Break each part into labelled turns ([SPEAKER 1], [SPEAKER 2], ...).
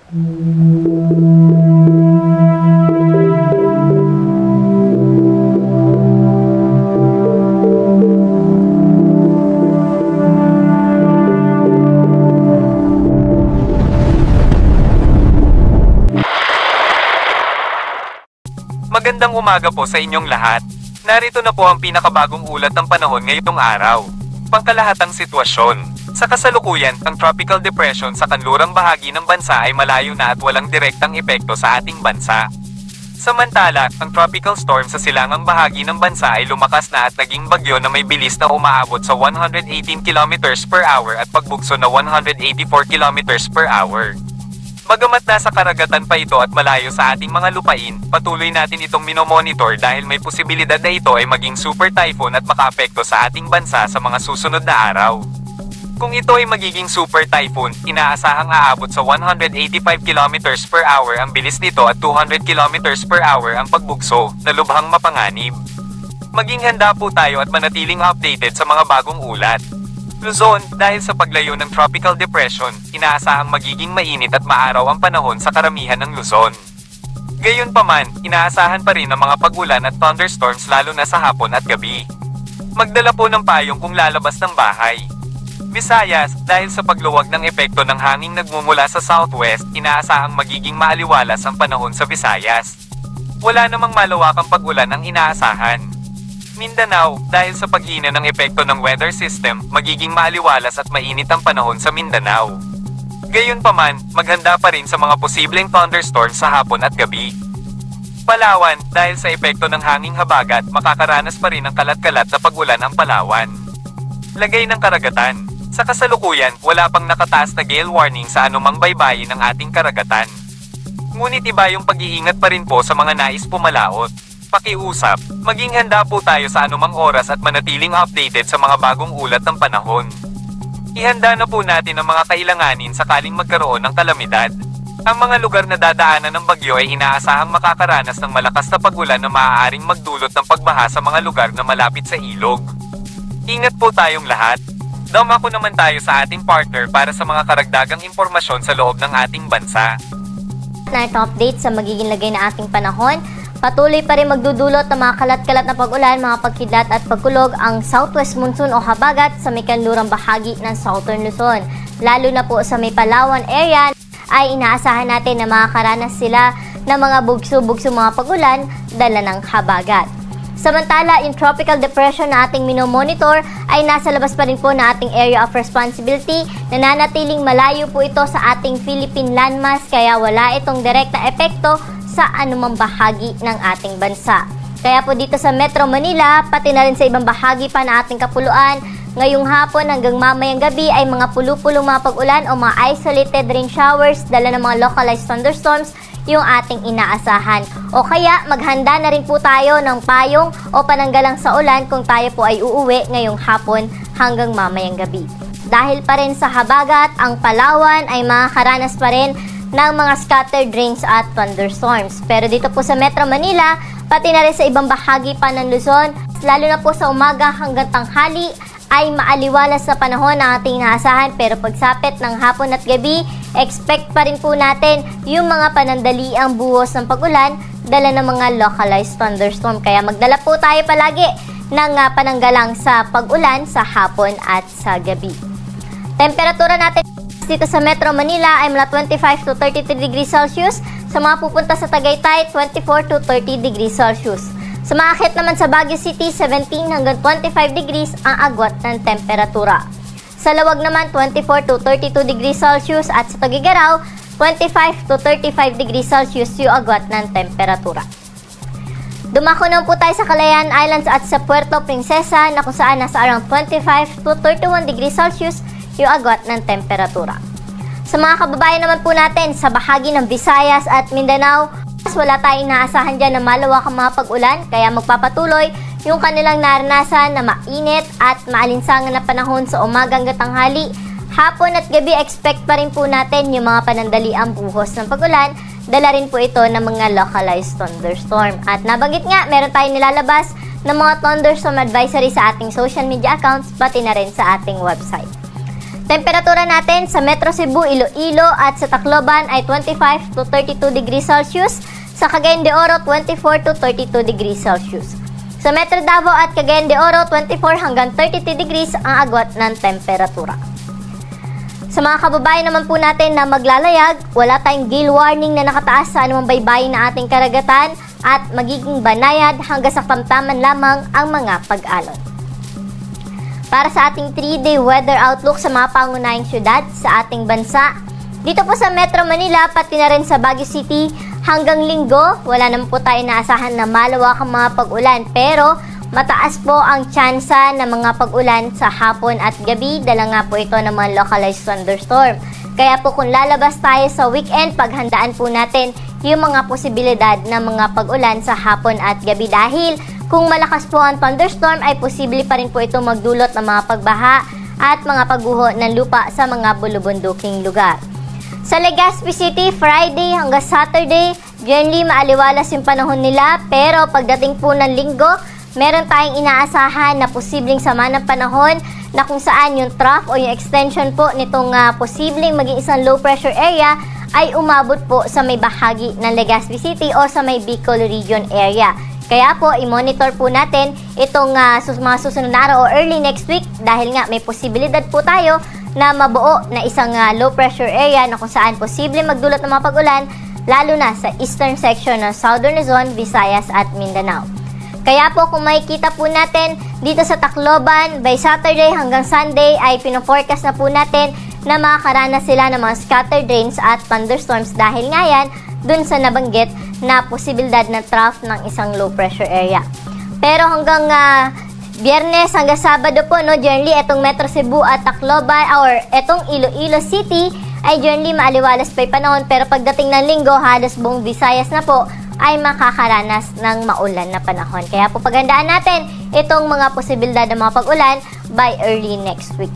[SPEAKER 1] Magandang umaga po sa inyong lahat. Narito na po ang pinakabagong ulat ng panahon ngayong araw. Pangkalahatang sitwasyon. Sa kasalukuyan, ang tropical depression sa kanlurang bahagi ng bansa ay malayo na at walang direktang epekto sa ating bansa. Samantala, ang tropical storm sa silangang bahagi ng bansa ay lumakas na at naging bagyo na may bilis na umaabot sa 118 km per hour at pagbugso na 184 km per hour. Bagamat nasa karagatan pa ito at malayo sa ating mga lupain, patuloy natin itong minomonitor dahil may posibilidad na ito ay maging super typhoon at makaapekto sa ating bansa sa mga susunod na araw. Kung ito ay magiging super typhoon, inaasahang aabot sa 185 km per hour ang bilis nito at 200 km per hour ang pagbugso, na lubhang mapanganib. Maging handa po tayo at manatiling updated sa mga bagong ulat. Luzon, dahil sa paglayo ng tropical depression, inaasahang magiging mainit at maaraw ang panahon sa karamihan ng Luzon. Gayunpaman, inaasahan pa rin ang mga pag-ulan at thunderstorms lalo na sa hapon at gabi. Magdala po ng payong kung lalabas ng bahay. Visayas, dahil sa pagluwag ng epekto ng hanging nagmumula sa southwest, inaasahang magiging maaliwalas ang panahon sa Visayas. Wala namang malawakang pag-ulan ang inaasahan. Mindanao, dahil sa paghina ng epekto ng weather system, magiging maaliwalas at mainit ang panahon sa Mindanao. Gayunpaman, maghanda pa rin sa mga posibleng thunderstorms sa hapon at gabi. Palawan, dahil sa epekto ng hanging habagat, makakaranas pa rin ng kalat-kalat na pag-ulan ang Palawan. Lagay ng karagatan. Sa kasalukuyan, wala pang nakataas na gale warning sa anumang baybayin ng ating karagatan. Ngunit iba yung pag-iingat pa rin po sa mga nais pumalaot. Pakiusap, maging handa po tayo sa anumang oras at manatiling updated sa mga bagong ulat ng panahon. Ihanda na po natin ang mga kailanganin sakaling magkaroon ng kalamidad. Ang mga lugar na dadaanan ng bagyo ay inaasahang makakaranas ng malakas na pag-ulan na maaaring magdulot ng pagbaha sa mga lugar na malapit sa ilog. Ingat po tayong lahat. Dumako naman tayo sa ating partner para sa mga karagdagang impormasyon sa loob ng ating bansa.
[SPEAKER 2] Night update sa magiging lagay na ating panahon. Patuloy pa rin magdudulot ng mga kalat-kalat na pag-ulan, mga pagkidlat at pagkulog ang southwest monsoon o habagat sa may kanlurang bahagi ng Southern Luzon. Lalo na po sa may Palawan area ay inaasahan natin na makakaranas sila ng mga bugso-bugso mga pag-ulan dala ng habagat. Samantala, yung tropical depression na ating minomonitor ay nasa labas pa rin po na ating area of responsibility. Nananatiling malayo po ito sa ating Philippine landmass kaya wala itong direkta epekto sa anumang bahagi ng ating bansa. Kaya po dito sa Metro Manila, pati na rin sa ibang bahagi pa na ating kapuluan, ngayong hapon hanggang mamayang gabi ay mga pulu-pulong mga pag-ulan o mga isolated rain showers dala ng mga localized thunderstorms yung ating inaasahan. O kaya maghanda na rin po tayo ng payong o pananggalang sa ulan kung tayo po ay uuwi ngayong hapon hanggang mamayang gabi. Dahil pa rin sa habagat, ang Palawan ay makakaranas pa rin ng mga scattered rains at thunderstorms. Pero dito po sa Metro Manila, pati na rin sa ibang bahagi pa ng Luzon, lalo na po sa umaga hanggang tanghali, ay maaliwalas sa panahon na ating inaasahan. Pero pagsapit ng hapon at gabi, expect pa rin po natin yung mga panandaliang buhos ng pag-ulan, dala ng mga localized thunderstorm. Kaya magdala po tayo palagi ng pananggalang sa pag-ulan sa hapon at sa gabi. Temperatura natin dito sa Metro Manila ay mula 25 to 33 degrees Celsius. Sa mga pupunta sa Tagaytay, 24 to 30 degrees Celsius. Sa mga akit naman sa Baguio City, 17 hanggang 25 degrees ang agwat ng temperatura. Sa Lawag naman, 24 to 32 degrees Celsius at sa Tugigaraw, 25 to 35 degrees Celsius yung agwat ng temperatura. Dumako naman po tayo sa Calayan Islands at sa Puerto Princesa na kung saan nasa around 25 to 31 degrees Celsius yung agwat ng temperatura. Sa mga kababayan naman po natin sa bahagi ng Visayas at Mindanao, wala tayong inaasahan dyan na malawakang mga pag-ulan kaya magpapatuloy yung kanilang naranasan na mainit at maalinsangan na panahon sa umaga hanggang tanghali. Hapon at gabi, expect pa rin po natin yung mga panandaliang buhos ng pag-ulan. Dala rin po ito ng mga localized thunderstorm. At nabanggit nga, meron tayong nilalabas ng mga thunderstorm advisory sa ating social media accounts pati na rin sa ating website. Temperatura natin sa Metro Cebu, Iloilo at sa Tacloban ay 25 to 32 degrees Celsius. Sa Cagayan de Oro, 24 to 32 degrees Celsius. Sa Metro Davao at Cagayan de Oro, 24 hanggang 32 degrees ang agwat ng temperatura. Sa mga kababayan naman po natin na maglalayag, wala tayong gale warning na nakataas sa anumang baybayin na ating karagatan at magiging banayad hanggang sa tamtaman lamang ang mga pag-alon. Para sa ating 3-day weather outlook sa mga pangunahing syudad sa ating bansa, dito po sa Metro Manila, pati na rin sa Baguio City, hanggang linggo, wala naman po tayo naasahan na malawakang mga pag-ulan, pero mataas po ang tsansa ng mga pag-ulan sa hapon at gabi, dala nga po ito ng mga localized thunderstorm. Kaya po kung lalabas tayo sa weekend, paghandaan po natin yung mga posibilidad ng mga pag-ulan sa hapon at gabi dahil kung malakas po ang thunderstorm ay posible pa rin po ito magdulot ng mga pagbaha at mga pagguho ng lupa sa mga bulubunduking lugar. Sa Legazpi City, Friday hanggang Saturday, generally maaliwalas yung panahon nila, pero pagdating po ng linggo, meron tayong inaasahan na posibleng sama ng panahon na kung saan yung trough o yung extension po nitong posibleng maging isang low pressure area ay umabot po sa may bahagi ng Legazpi City o sa may Bicol region area. Kaya po, i-monitor po natin itong mga susunod na araw o early next week dahil nga may posibilidad po tayo na mabuo na isang low pressure area na kung saan posible magdulot ng mga pag-ulan lalo na sa eastern section ng Southern Luzon, Visayas at Mindanao. Kaya po kung makikita po natin dito sa Tacloban, by Saturday hanggang Sunday ay pino-forecast na po natin na makakaranas sila ng mga scattered rains at thunderstorms dahil nga yan dun sa nabanggit na posibilidad ng trough ng isang low pressure area. Pero hanggang Biyernes hanggang Sabado po, no, generally itong Metro Cebu at Tacloban or itong Iloilo City ay generally maaliwalas pa yung panahon, pero pagdating ng linggo, halos buong Visayas na po ay makakaranas ng maulan na panahon. Kaya po paghandaan natin itong mga posibilidad ng mga pag-ulan by early next week.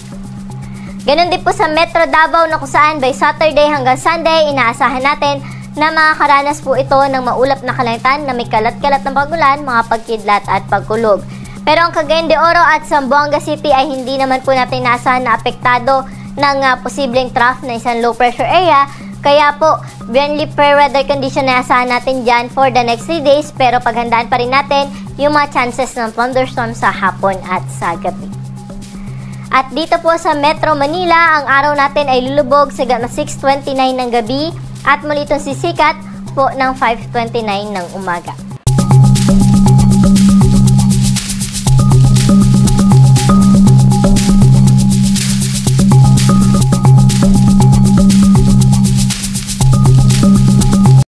[SPEAKER 2] Ganon din po sa Metro Davao na kung saan by Saturday hanggang Sunday, inaasahan natin na makakaranas po ito ng maulap na kalangitan na may kalat-kalat ng pag-ulan, mga pagkidlat at pagkulog. Pero ang Cagayan de Oro at Zamboanga City ay hindi naman po natin naasahan na apektado ng posibleng trough na isang low pressure area. Kaya po, generally fair weather condition na asahan natin dyan for the next 3 days, pero paghandaan pa rin natin yung mga chances ng thunderstorm sa hapon at sa gabi. At dito po sa Metro Manila, ang araw natin ay lulubog sa 6:29 ng gabi at muli itong sisikat po ng 5:29 ng umaga.